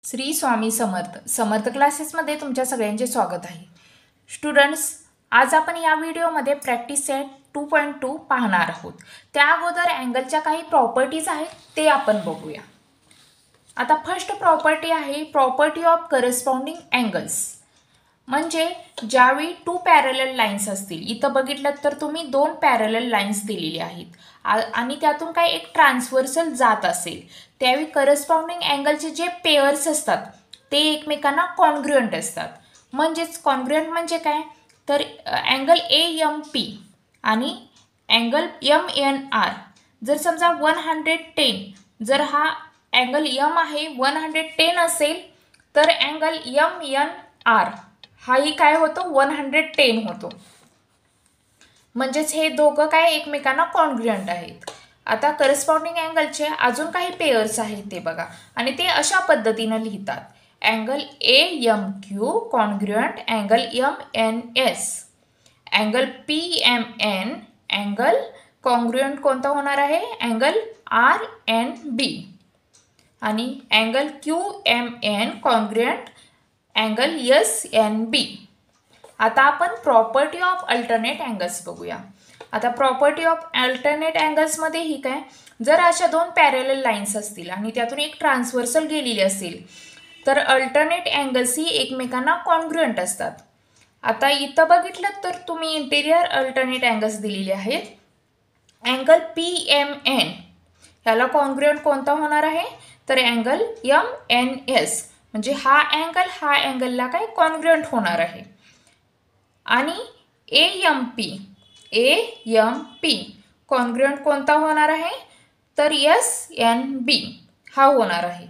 श्री स्वामी समर्थ क्लासेसमध्ये तुमच्या सगळ्यांचे स्वागत आहे. स्टुडंट्स, आज आपण या व्हिडिओमध्ये प्रॅक्टिस सेट 2.2 पाहणार आहोत. त्या अगोदर अँगलच्या काही प्रॉपर्टीज आहेत ते आपण बघूया. आता फर्स्ट प्रॉपर्टी आहे प्रॉपर्टी ऑफ करस्पॉन्डिंग अँगल्स. म्हणजे ज्यावेळी 2 पॅरलल लाईन्स असतील, इथं बघितलं तर तुम्ही 2 पॅरलल लाईन्स दिलेली आहेत आणि त्यातून काही एक ट्रान्सव्हर्सल जात असेल, त्यावेळी करस्पॉन्डिंग अँगलचे जे पेअर्स असतात ते एकमेकांना कॉन्ग्रुएंट असतात. म्हणजेच कॉन्ग्रुएंट म्हणजे काय, तर अँगल AMP आणि अँगल MNR जर समजा 110, जर हा अँगल M आहे 110 असेल तर अँगल MNR हाही काय होतो 110 होतो. म्हणजेच हे दोघं काय एकमेकांना कॉन्ग्रुएंट आहेत. आता करस्पॉन्डिंग अँगलचे अजून काही पेअर्स आहेत ते बघा, आणि ते अशा पद्धतीने लिहितात. Angle AMQ congruent angle MNS, angle PMN angle congruent कोणता होणार आहे, अँगल RNB, आणि angle QMN congruent angle SNB. आता आपण प्रॉपर्टी ऑफ अल्टरनेट अँगल्स बघूया. आता प्रॉपर्टी ऑफ अल्टरनेट अँगल्समध्ये ही काय, जर अशा 2 पॅरलल लाईन्स असतील आणि त्यातून एक ट्रान्सव्हर्सल गेलेली असेल तर अल्टरनेट अँगल्स ही एकमेकांना कॉन्ग्रुएंट असतात. आता इथं बघितलं तर तुम्ही इंटिरियर अल्टरनेट अँगल्स दिलेले आहेत. अँगल PMN ह्याला कॉन्ग्रुएंट कोणता होणार आहे, तर अँगल MNS, म्हणजे हा अँगलला काय कॉन्ग्रुएंट होणार आहे. आणि AMP कॉन्ग्रुएंट कोणता होणार आहे, तर SNB हा होणार आहे.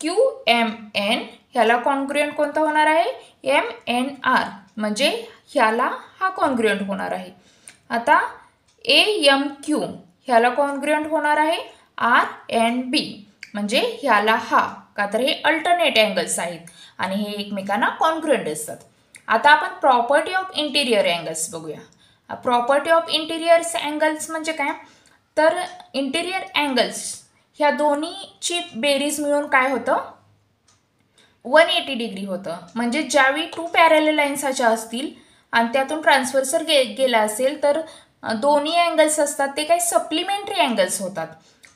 QMN ह्याला कॉन्ग्रुएंट कोणता होणार आहे, MNR, म्हणजे ह्याला हा कॉन्ग्रुएंट होणार आहे. आता AMQ ह्याला कॉन्ग्रुएंट होणार आहे RNB, म्हणजे ह्याला हा, का तर हे अल्टरनेट अँगल्स आहेत आणि हे एकमेकांना कॉन्ग्रुएंट असतात. आता आपण प्रॉपर्टी ऑफ इंटिरियर अँगल्स बघूया. प्रॉपर्टी ऑफ इंटिरियर अँगल्स म्हणजे काय, तर इंटिरियर अँगल्स ह्या दोन्हीची बेरीज मिळून काय होतं, 180 डिग्री होतं. म्हणजे ज्यावेळी 2 पॅरलल लाईन्स अशा असतील आणि त्यातून ट्रान्सव्हर्सल गेला असेल तर दोन्ही अँगल्स असतात ते काही सप्लिमेंटरी अँगल्स होतात.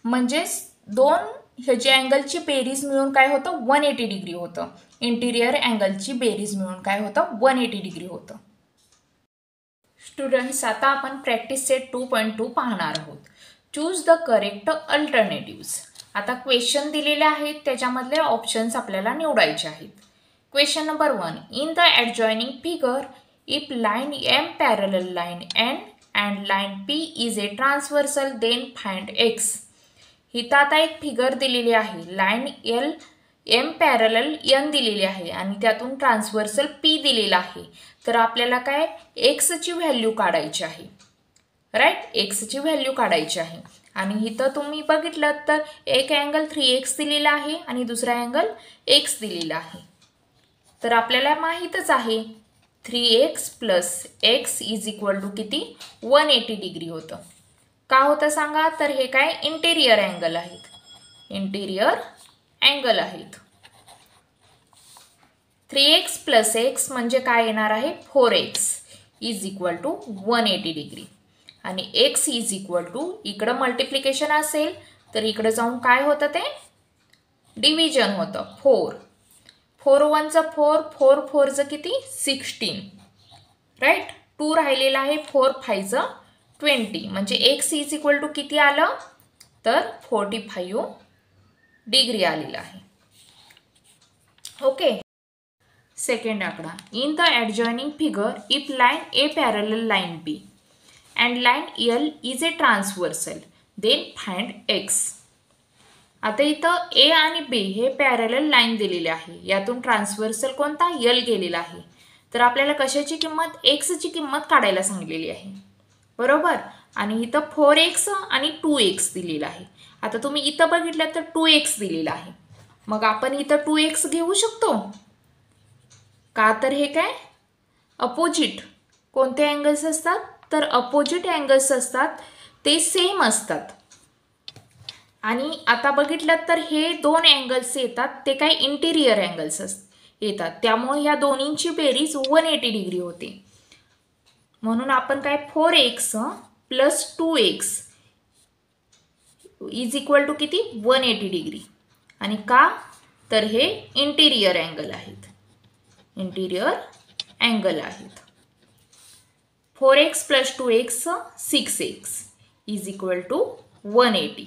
म्हणजेच 2 ह्याची अँगलची बेरीज मिळून काय होतं 180 डिग्री होतं. इंटिरियर अँगलची बेरीज मिळून काय होतं 180 डिग्री होतं. स्टुडंट्स, आता आपण प्रॅक्टिस सेट 2.2 पाहणार आहोत. Choose the correct alternatives. आता क्वेश्चन दिलेले आहेत, त्याच्यामधले ऑप्शन्स आपल्याला निवडायचे आहेत. Question number 1, in the adjoining figure if line M parallel line N and line P is a transversal then find X. इथं आता एक फिगर दिलेली आहे, लाईन M पॅरलल N दिलेली आहे आणि त्यातून ट्रान्सव्हर्सल P दिलेला आहे. तर आपल्याला काय Xची व्हॅल्यू काढायची आहे, राईट, Xची व्हॅल्यू काढायची आहे. आणि इथं तुम्ही बघितलं तर एक अँगल 3X दिलेला आहे आणि दुसरा अँगल X दिलेला आहे. तर आपल्याला माहीतच आहे 3X plus X is equal to किती, 180 डिग्री होतं. का होतं सांगा, तर हे काय इंटिरियर अँगल आहेत, इंटिरियर अँगल आहेत. 3X प्लस X म्हणजे काय येणार आहे, 4X is equal to 180 degree. आणि X इज इक्वल टू, इकडं मल्टिप्लिकेशन असेल तर इकडं जाऊन काय होतं, ते डिव्हिजन होतं, 4. 4 1चं 4, 4 4चं किती 16, राईट. 2 राहिलेला आहे, 4 5चं 20, म्हणजे X इज इक्वल टू किती आलं, तर 45 डिग्री आलेला आहे. ओके. सेकंड आकडा, in the adjoining figure if line A parallel line B and line L is a transversal then find X. आता इथं A आणि B हे पॅरलल लाईन दिलेले आहे, यातून ट्रान्सव्हर्सल कोणता L गेलेला आहे. तर आपल्याला कशाची किंमत, Xची किंमत काढायला सांगितलेली आहे, बरोबर. आणि इथं 4X आणि 2X दिलेला आहे. आता तुम्ही इथं बघितलं तर 2X दिलेला आहे, मग आपण इथं 2X घेऊ शकतो का, तर हे काय अपोजिट कोणते अँगल्स असतात, तर अपोजिट अँगल्स असतात ते सेम असतात. आणि आता बघितलं तर हे दोन अँगल्स येतात ते काय इंटिरियर अँगल्स येतात, त्यामुळे या दोन्हींची बेरीज 180 डिग्री होते. म्हणून आपण काय 4x plus 2x is equal to किती 180 डिग्री. आणि का तर हे इंटिरियर अँगल आहेत, इंटिरियर अँगल आहेत. 4x plus 2x 6x is equal to 180.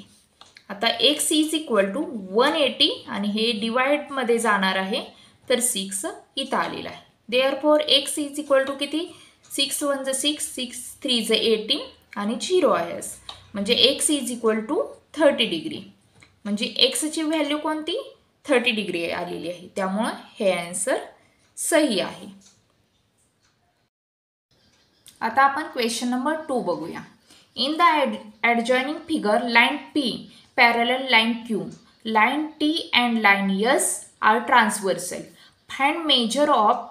आता x इज इक्वल टू 180 आणि हे डिवाइडमध्ये जाणार आहे तर 6 इथं आलेला आहे. Therefore x is equal to किती 6 1 6 6 3 18 आणि 0 आहे, म्हणजे x is equal to 30 degree. म्हणजे x ची व्हॅल्यू कोणती 30 डिग्री आलेली आहे, त्यामुळे हे आन्सर सही आहे. आता आपण क्वेश्चन नंबर 2 बघूया. In the adjoining figure line P parallel line Q, line T and line S are transversal. Find measure of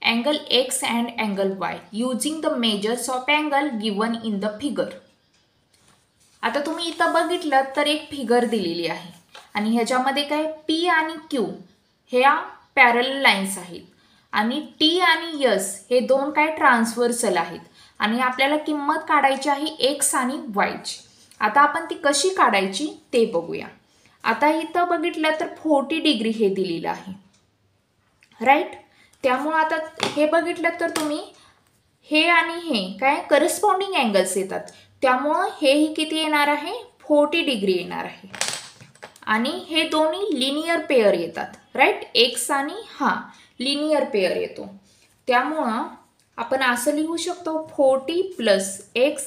angle X and angle Y using the measures of angle given in the figure. आता तुम्ही इथं बघितलं तर एक figure दिलेली आहे आणि ह्याच्यामध्ये काय P आणि Q ह्या पॅरलल लाईन्स आहेत आणि T आणि S हे दोन काय ट्रान्सव्हर्सल आहेत आणि आपल्याला किंमत काढायची आहे x आणि y ची. आता आपण ती कशी काढायची ते बघूया. आता इथं बघितलं तर 40 डिग्री हे दिलेलं आहे, राईट. त्यामुळे आता हे बघितलं तर तुम्ही हे आणि हे काय करस्पॉन्डिंग अँगल्स येतात, त्यामुळे हेही किती येणार आहे 40 डिग्री येणार आहे. आणि हे दोन्ही लिनियर पेअर येतात, राईट. एक्स आणि हा लिनियर पेअर येतो, त्यामुळं आपण असं लिहू शकतो 40 plus x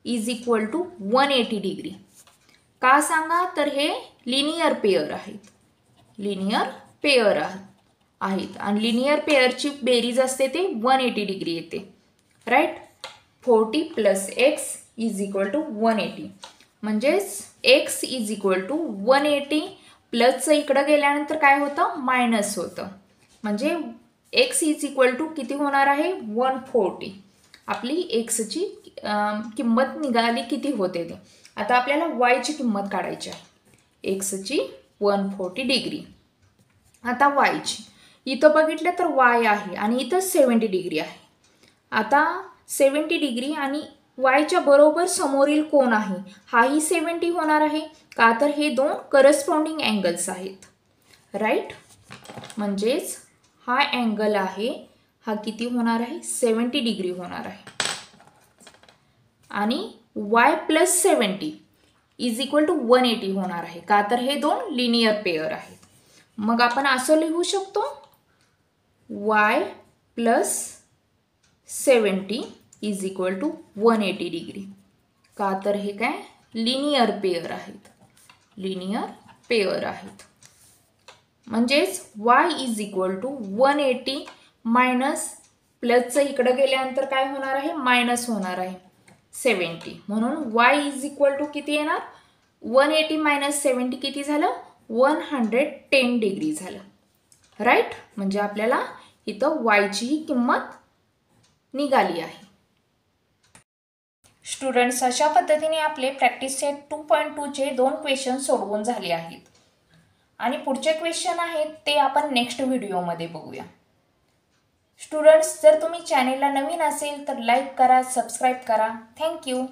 is equal to 180 degree. का सांगा तर हे लिनियर पेअर आहेत, लिनियर पेअर आहेत आणि लिनियर पेअरची बेरीज असते ते 180 डिग्री येते, right. 40 plus x is equal to 180 म्हणजेच एक्स इज इक्वल टू 180 प्लसचं इकडं गेल्यानंतर काय होतं मायनस होतं, म्हणजे एक्स इज इक्वल टू किती होणार आहे 140. आपली एक्सची किंमत निघाली किती होते ते. आता आपल्याला वायची किंमत काढायची आहे, एक्सची 140 डिग्री. आता वायची इथं बघितलं तर वाय आहे आणि इथं 70 डिग्री आहे. आता 70 डिग्री आणि वायच्या बरोबर समोरील कोण आहे हाही 70 होणार आहे, का तर हे दोन करस्पॉन्डिंग अँगल्स आहेत, राईट. म्हणजेच हा अँगल आहे हा किती होणार आहे 70 डिग्री होणार आहे. आणि y plus 70 is equal to 180 होणार आहे, का तर हे दोन लिनियर पेअर आहेत. मग आपण असं लिहू शकतो y plus 70 is equal to 180 degree, का तर हे काय लिनियर पेअर आहेत, लिनियर पेअर आहेत. म्हणजेच y is equal to 180 minus प्लसचं इकडं गेल्यानंतर काय होणार आहे मायनस होणार आहे 70. म्हणून y इज इक्वल टू किती येणार 180 मायनस 70 किती झालं 110 डिग्री झालं, राईट. म्हणजे आपल्याला इथं y ची किंमत निघाली आहे. स्टुडंट्स, अशा पद्धतीने आपले प्रॅक्टिस सेट 2.2 चे 2 क्वेश्चन सोडवून झाले आहेत आणि पुढचे क्वेश्चन आहेत ते आपण नेक्स्ट व्हिडिओमध्ये बघूया. स्टुडंट्स, जर तुम्ही चॅनेलला नवीन असेल तर लाईक करा, सबस्क्राईब करा. थँक्यू.